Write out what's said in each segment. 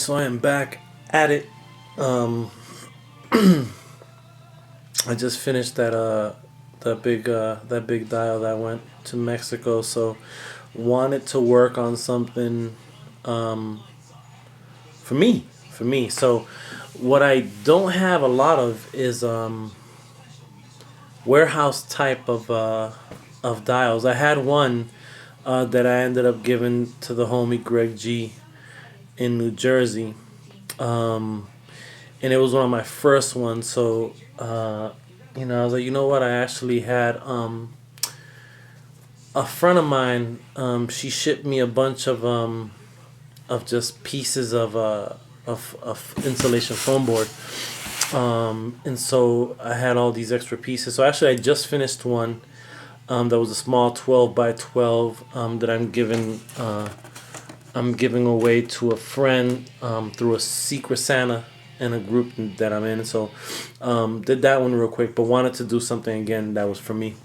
so I am back at it. Um, I just finished that big dial that went to Mexico. So wanted to work on something um, for me. So what I don't have a lot of is warehouse type of dials. I had one that I ended up giving to the homie Greg G in New Jersey. Um, and it was one of my first ones. So, I was like, you know what? I actually had a friend of mine. She shipped me a bunch of just pieces of insulation foam board. And so I had all these extra pieces. So actually, I just finished one that was a small 12 by 12 that I'm giving away to a friend through a Secret Santa in a group that I'm in. So did that one real quick, but wanted to do something again that was for me.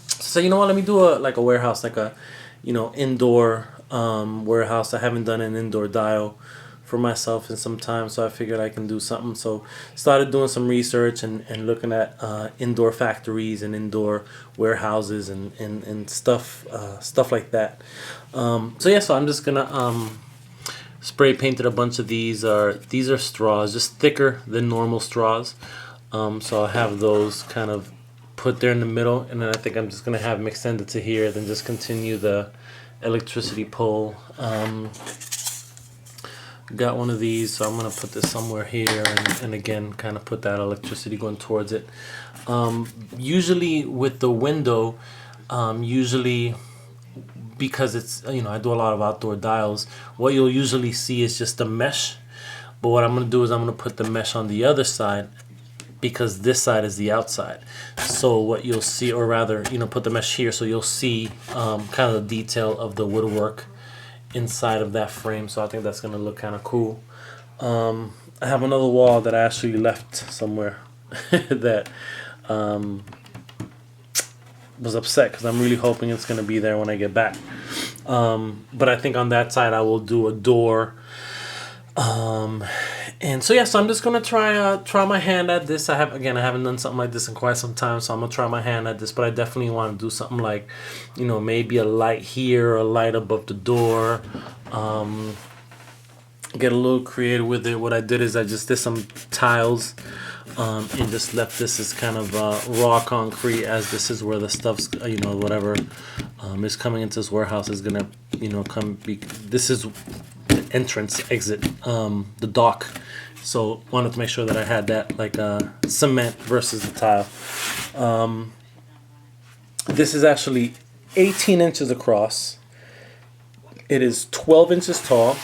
So you know what? Let me do a warehouse, like a indoor warehouse. I haven't done an indoor dial for myself in some time, so I figured I can do something. So started doing some research and looking at indoor factories and indoor warehouses and stuff like that. So I'm just gonna spray painted a bunch of these are straws, just thicker than normal straws. So I'll have those kind of put there in the middle, and then I think I'm just gonna have them extended to here, then just continue the electricity pole. Got one of these, so I'm gonna put this somewhere here, and again kind of put that electricity going towards it. Usually with the window, usually because it's I do a lot of outdoor dials, what you'll usually see is just a mesh. But what I'm gonna do is I'm gonna put the mesh on the other side, because this side is the outside. So what you'll see, or rather, put the mesh here, so you'll see kind of the detail of the woodwork inside of that frame. So I think that's gonna look kind of cool. I have another wall that I actually left somewhere that was upset because I'm really hoping it's gonna be there when I get back. But I think on that side I will do a door. And so so I'm just gonna try my hand at this. I haven't done something like this in quite some time, so I'm gonna try my hand at this. But I definitely want to do something like, maybe a light here, or a light above the door. Get a little creative with it. What I did is I just did some tiles, and just left this as kind of raw concrete, as this is where the stuff's whatever is coming into this warehouse is gonna this is the entrance exit, the dock. So wanted to make sure that I had that, like cement versus the tile. This is actually 18 inches across. It is 12 inches tall.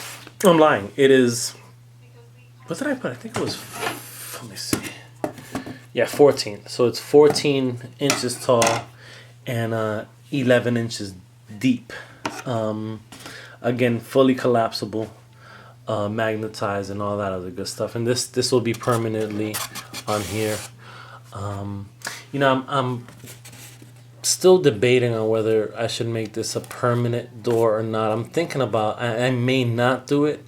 I'm lying. It is, what did I put? I think it was, let me see. Yeah, 14. So it's 14 inches tall and 11 inches deep. Again, fully collapsible, magnetized, and all that other good stuff. And this will be permanently on here. I'm still debating on whether I should make this a permanent door or not. I'm thinking about, I may not do it,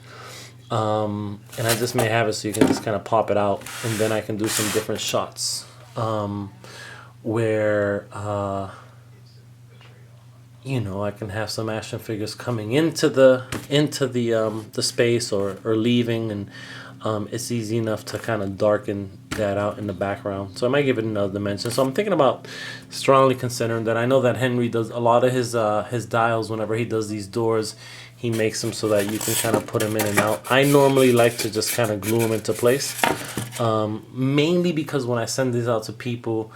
and I just may have it so you can just kind of pop it out, and then I can do some different shots where I can have some action figures coming into the space, or leaving, and it's easy enough to kind of darken that out in the background. So I might give it another dimension. So I'm thinking about strongly considering that. I know that Henry does a lot of his dials. Whenever he does these doors, he makes them so that you can kind of put them in and out. I normally like to just kind of glue them into place, mainly because when I send these out to people,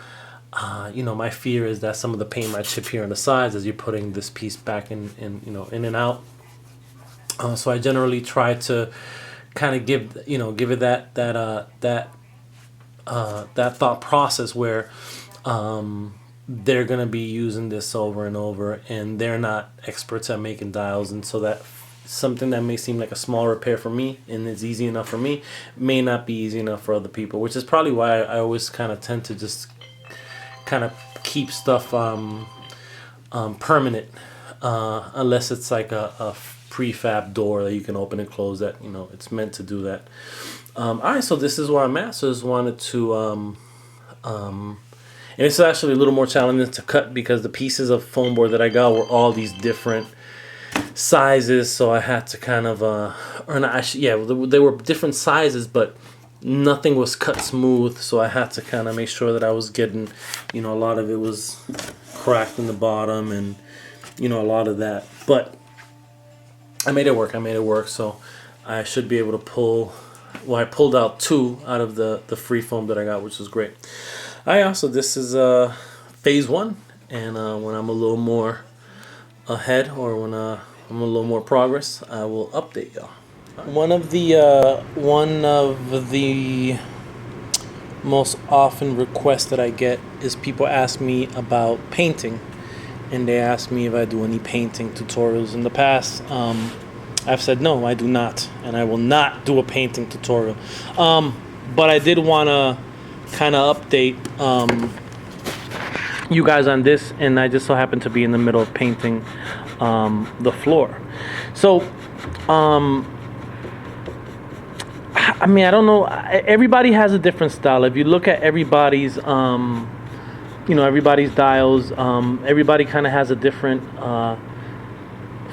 my fear is that some of the paint might chip here on the sides as you're putting this piece back in and out. So I generally try to kind of give it that thought process where they're gonna be using this over and over, and they're not experts at making dials, and so that something that may seem like a small repair for me and is easy enough for me may not be easy enough for other people, which is probably why I always kind of tend to just kind of keep stuff permanent, unless it's like a prefab door that you can open and close. That, you know, it's meant to do that. All right, so this is where I'm at. So I just wanted to and it's actually a little more challenging to cut because the pieces of foam board that I got were all these different sizes. So I had to kind of they were different sizes, but nothing was cut smooth. So I had to kind of make sure that I was getting, you know, a lot of it was cracked in the bottom, and you know, a lot of that. But I made it work. So I should be able to pull. Well, I pulled out 2 out of the free foam that I got, which was great. So this is phase 1, and when I'm a little more ahead, or when I'm a little more progress, I will update y'all. One of the most often requests that I get is people ask me about painting, and they ask me if I do any painting tutorials. In the past, I've said no, I do not, and I will not do a painting tutorial. But I did want to kind of update you guys on this, and I just so happen to be in the middle of painting the floor. So I mean, I don't know, everybody has a different style. If you look at everybody's you know, everybody's dials, everybody kind of has a different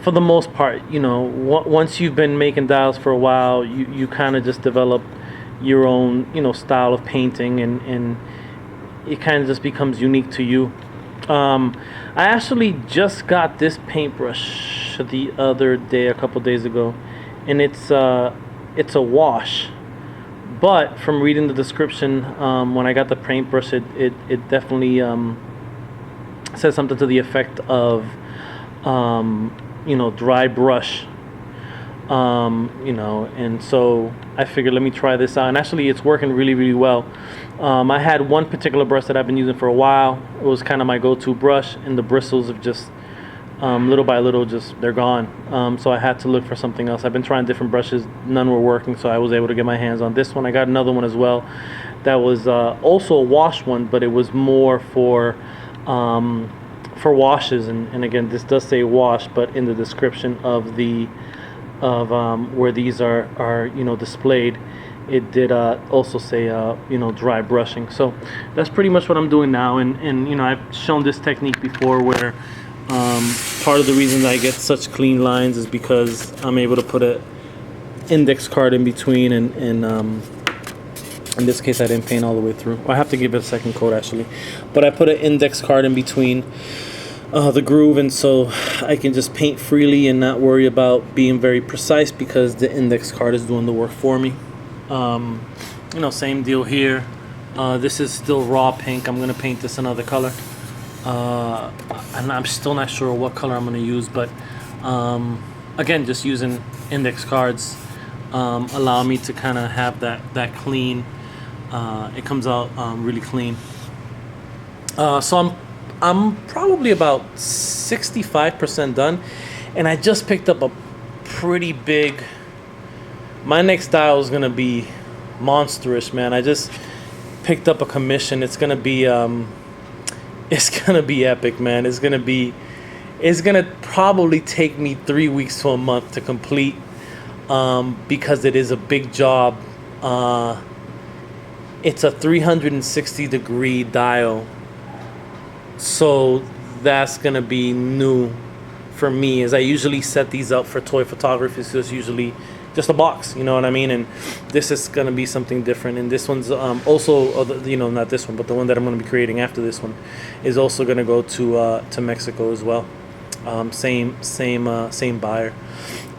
for the most part, you know, once you've been making dials for a while, you kind of just develop your own, you know, style of painting, and it kind of just becomes unique to you. I actually just got this paintbrush the other day, a couple days ago, and it's a wash. But from reading the description, when I got the paintbrush, it definitely says something to the effect of you know, dry brush, you know, and so I figured, let me try this out, and actually it's working really, really well. I had one particular brush that I've been using for a while. It was kind of my go-to brush, and the bristles have just little by little, just they're gone. So I had to look for something else. I've been trying different brushes, none were working, so I was able to get my hands on this one. I got another one as well that was also a wash one, but it was more for washes, and again, this does say wash, but in the description of where these are you know, displayed, it did also say you know, dry brushing. So that's pretty much what I'm doing now, and you know, I've shown this technique before, where part of the reason that I get such clean lines is because I'm able to put a index card in between, and in this case I didn't paint all the way through. I have to give it a second coat actually, but I put an index card in between the groove, and so I can just paint freely and not worry about being very precise, because the index card is doing the work for me. You know, same deal here. This is still raw pink. I'm gonna paint this another color, and I'm still not sure what color I'm gonna use, but again, just using index cards allow me to kind of have that clean. It comes out really clean. So I'm probably about 65% done, and I just picked up a pretty big. My next dial is gonna be monstrous, man. I just picked up a commission. It's gonna be epic, man. It's gonna probably take me 3 weeks to a month to complete, because it is a big job. It's a 360-degree dial. So that's gonna be new for me, as I usually set these up for toy photography. So it's usually just a box, you know what I mean? And this is gonna be something different. And this one's also, you know, not this one, but the one that I'm gonna be creating after this one is also gonna go to Mexico as well. Same buyer.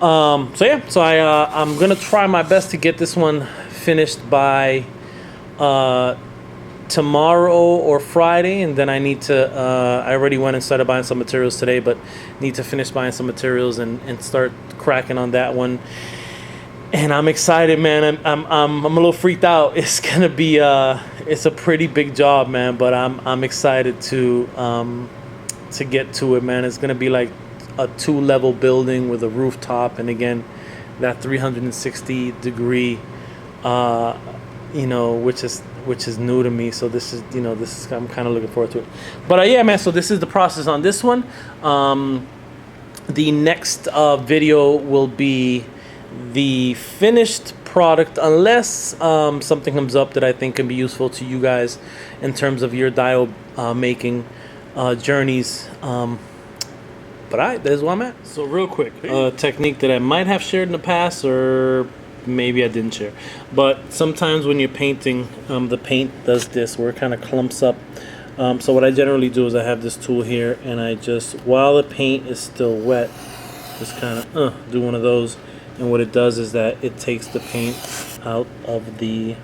So yeah, so I'm gonna try my best to get this one finished by tomorrow or Friday, and then I need to I already went and started buying some materials today, but need to finish buying some materials and start cracking on that one. And I'm excited, man. I'm a little freaked out. It's gonna be it's a pretty big job, man, but I'm excited to get to it, man. It's gonna be like a 2-level building with a rooftop, and again, that 360-degree you know, which is new to me. So this is, you know, I'm kind of looking forward to it. But yeah, man, so this is the process on this one. The next video will be the finished product, unless something comes up that I think can be useful to you guys in terms of your dial making journeys. But alright, there's where I'm at. So real quick, a technique that I might have shared in the past, or maybe I didn't share. But sometimes when you're painting, the paint does this where it kind of clumps up. So what I generally do is I have this tool here, and I just, while the paint is still wet, just kind of do one of those. And what it does is that it takes the paint out of the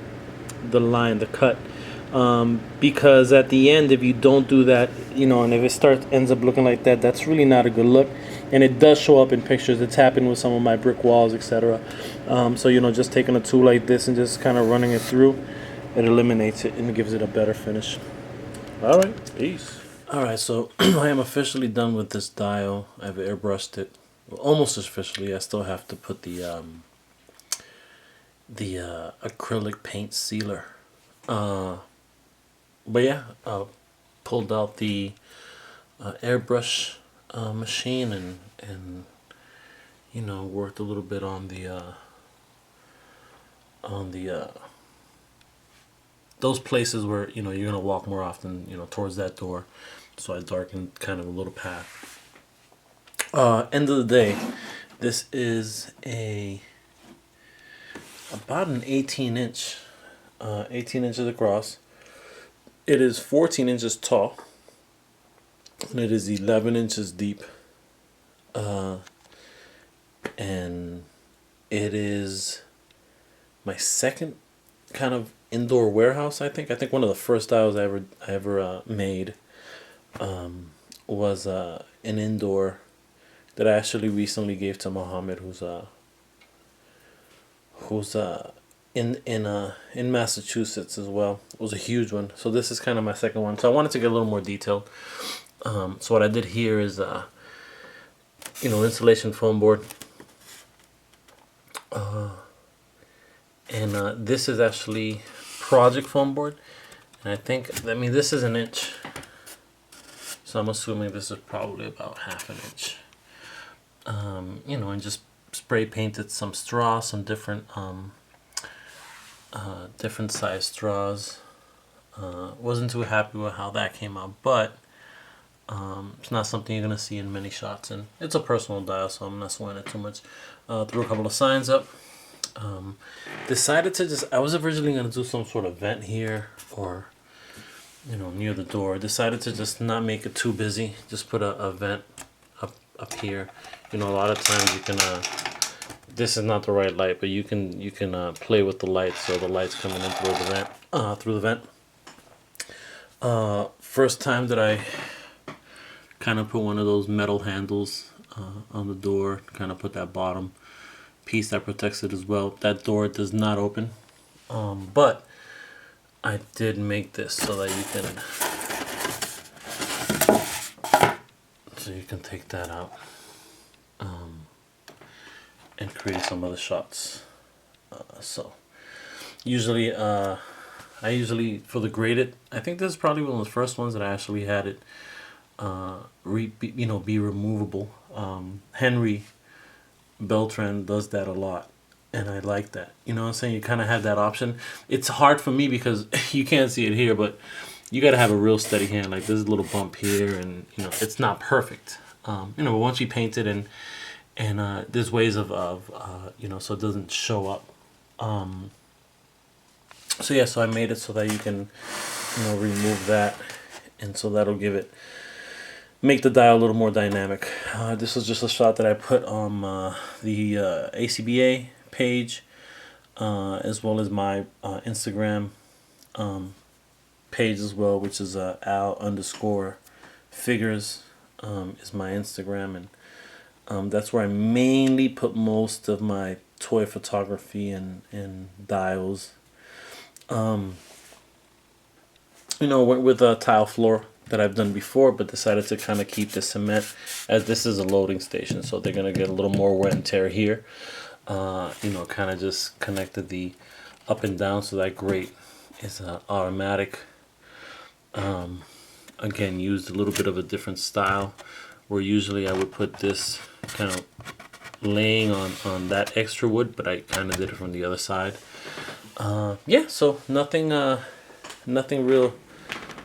line, the cut. Because at the end, if you don't do that, you know, and if it ends up looking like that, that's really not a good look. And it does show up in pictures. It's happened with some of my brick walls, etc. So, you know, just taking a tool like this and just kind of running it through, it eliminates it and gives it a better finish. All right, peace. All right, so I am officially done with this dial. I've airbrushed it. Well, almost officially. I still have to put the acrylic paint sealer. But yeah, pulled out the airbrush machine and you know, worked a little bit on the those places where, you know, you're gonna walk more often, you know, towards that door. So I darkened kind of a little path. End of the day, this is about an 18 inches across. It is 14 inches tall, and it is 11 inches deep. And it is my second kind of indoor warehouse. I think one of the first dials I ever made was an indoor that I actually recently gave to Muhammad, who's in Massachusetts as well. It was a huge one. So this is kind of my second one. So I wanted to get a little more detailed. So what I did here is, you know, insulation foam board. And this is actually project foam board. And I think, I mean, this is an inch. So I'm assuming this is probably about half an inch. You know, and just spray painted some straws, some different size straws. Wasn't too happy with how that came out, but it's not something you're gonna see in many shots, and it's a personal dial, so I'm not sweating it too much. Threw a couple of signs up. Decided to just, I was originally gonna do some sort of vent here, or, you know, near the door. Decided to just not make it too busy. Just put a vent up here. You know, a lot of times you can. This is not the right light, but you can play with the lights, so the light's coming in through the vent. First time that I kind of put one of those metal handles on the door, kind of put that bottom piece that protects it as well. That door does not open, but I did make this so that you can take that out and create some other shots. So usually I usually, for the graded, I think this is probably one of the first ones that I actually had it be removable. Henry Beltran does that a lot, and I like that. You know what I'm saying? You kind of have that option. It's hard for me because you can't see it here, but you got to have a real steady hand. Like, there's a little bump here, and you know, it's not perfect. You know, but once you paint it, and there's ways of you know, so it doesn't show up. So yeah, so I made it so that you can, you know, remove that, and so that'll make the dial a little more dynamic. This was just a shot that I put on the ACBA page, as well as my Instagram page as well, which is Al_Figures is my Instagram, and that's where I mainly put most of my toy photography and dials. You know, went with a tile floor that I've done before, but decided to kind of keep the cement, as this is a loading station, so they're gonna get a little more wear and tear here. You know, kind of just connected the up and down, so that grate is automatic. Again, used a little bit of a different style, where usually I would put this kind of laying on that extra wood, but I kind of did it from the other side. Yeah, so nothing real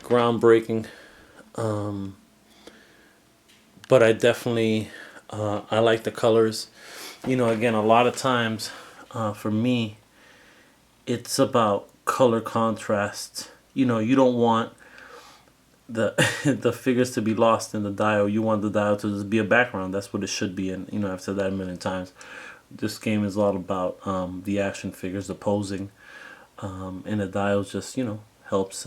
groundbreaking, but I definitely I like the colors. You know, again, a lot of times for me, it's about color contrast. You know, you don't want the the figures to be lost in the dial. You want the dial to just be a background. That's what it should be. And you know, I've said that a million times. This game is all about the action figures, the posing, and the dial just, you know, helps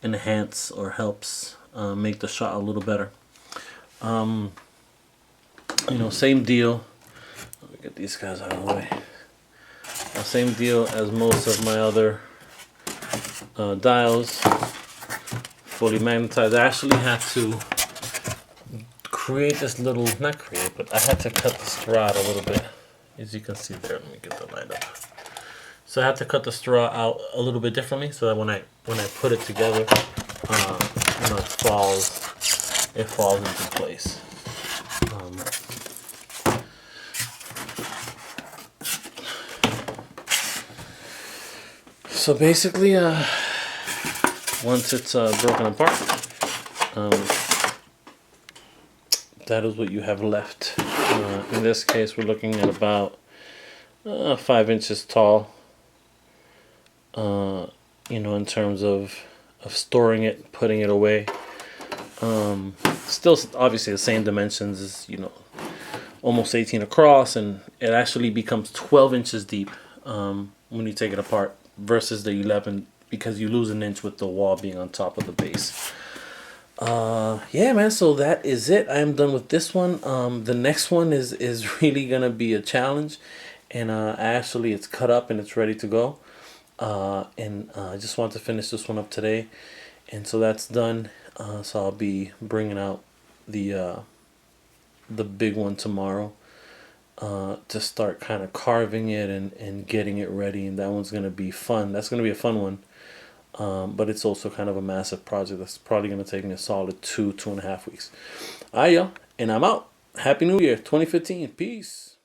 enhance or helps make the shot a little better. You know, same deal. Let me get these guys out of the way. Same deal as most of my other dials. Fully magnetized. I actually had to create this little, not create, but I had to cut the straw out a little bit. As you can see there, let me get the light up. So I had to cut the straw out a little bit differently, so that when I put it together, you know, it falls into place. So basically, once it's broken apart, that is what you have left. In this case, we're looking at about 5 inches tall. You know, in terms of storing it, putting it away. Still, obviously, the same dimensions as, you know, almost 18 across, and it actually becomes 12 inches deep when you take it apart versus the 11, because you lose an inch with the wall being on top of the base. Yeah, man, so that is it. I am done with this one. The next one is really gonna be a challenge, and actually it's cut up and it's ready to go. And I just want to finish this one up today, and so that's done. So I'll be bringing out the big one tomorrow to start kind of carving it and getting it ready, and that one's gonna be fun. That's gonna be a fun one. But it's also kind of a massive project that's probably going to take me a solid 2.5 weeks. All right, y'all, and I'm out. Happy New Year, 2015. Peace.